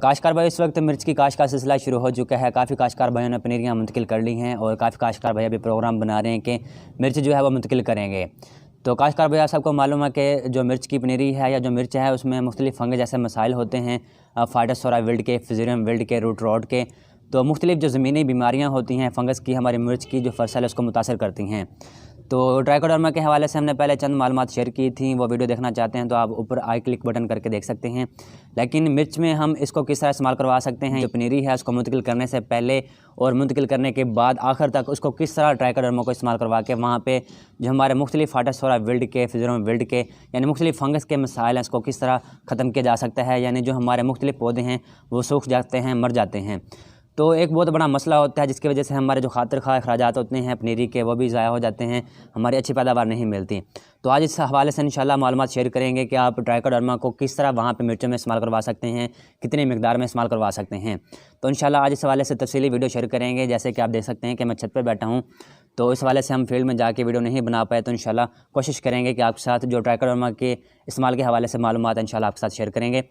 काश्तकार भाई, इस वक्त मिर्च की काश्त का सिलसिला शुरू हो चुका है। काफ़ी काश्तकार भाइयों ने पनीरियाँ मुंतकिल कर ली हैं और काफ़ी काश्तकार भाई अभी प्रोग्राम बना रहे हैं कि मिर्च जो है वो मुंतकिल करेंगे। तो काश्तकार भाई, आप सबको मालूम है कि जो मिर्च की पनीरी है या जो मिर्च है उसमें मुख्तलिफ फंगस जैसे मसाइल होते हैं, फाइटोसोरा विल्ट के, फिज़ेरियम विल्ट के, रूट रॉट के। तो मुख्तलिफ जो ज़मीनी बीमारियाँ होती हैं फंगस की, हमारी मिर्च की जो फसल है उसको मुतासर करती हैं। तो ट्राइकोडर्मा के हवाले से हमने पहले चंद मालूमात शेयर की थी। वो वीडियो देखना चाहते हैं तो आप ऊपर आई क्लिक बटन करके देख सकते हैं। लेकिन मिर्च में हम इसको किस तरह इस्तेमाल करवा सकते हैं, जो पनीरी है उसको मुंतकिल करने से पहले और मुंतकिल करने के बाद आखिर तक उसको किस तरह ट्राइकोडर्मा को इस्तेमाल करवा के वहाँ पे जो हमारे मुख्तलिफ फाइटोसोरा विल्ट के, फिज़ेरियम विल्ट के यानी मुख्तलिफ फंगस के मसाइल हैं उसको किस तरह ख़त्म किया जा सकता है। यानी जो हमारे मुख्तलिफ पौधे हैं वो सूख जाते हैं, मर जाते हैं। तो एक बहुत बड़ा मसला होता है जिसकी वजह से हमारे जो खातिर खा अखराजात होते हैं पनीरी के वो भी ज़ाया हो जाते हैं, हमारी अच्छी पैदावार नहीं मिलती। तो आज इस हवाले से इंशाल्लाह मालूमात शेयर करेंगे कि आप ट्राइकोडर्मा को किस तरह वहाँ पे मिर्चों में इस्तेमाल करवा सकते हैं, कितनी मिकदार में इस्तेमाल करवा सकते हैं। तो इंशाल्लाह आज इस हवाले से तफसीली वीडियो शेयर करेंगे। जैसे कि आप देख सकते हैं कि मैं छत पर बैठा हूँ, तो इस हवाले से हम फील्ड में जाके वीडियो नहीं बना पाए। तो इंशाल्लाह कोशिश करेंगे कि आपके साथ जो ट्राइकोडर्मा के इस्तेमाल के हवाले से मालूमात इंशाल्लाह आपके साथ शेयर करेंगे।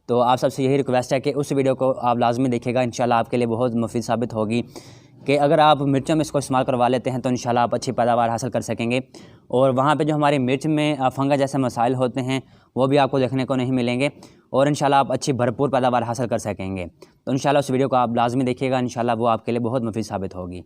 तो आप सबसे यही रिक्वेस्ट है कि उस वीडियो को आप लाजमी देखिएगा, इंशाल्लाह आपके लिए बहुत मुफीद साबित होगी कि अगर आप मिर्चों में इसको इस्तेमाल करवा लेते हैं तो इंशाल्लाह आप अच्छी पैदावार हासिल कर सकेंगे। और वहाँ पे जो हमारी मिर्च में फंगस जैसे मसाइल होते हैं वो भी आपको देखने को नहीं मिलेंगे और इंशाल्लाह आप अच्छी भरपूर पैदावार हासिल कर सकेंगे। तो इंशाल्लाह उस वीडियो को आप लाजमी देखिएगा, इंशाल्लाह वो आपके लिए बहुत मुफीद साबित होगी।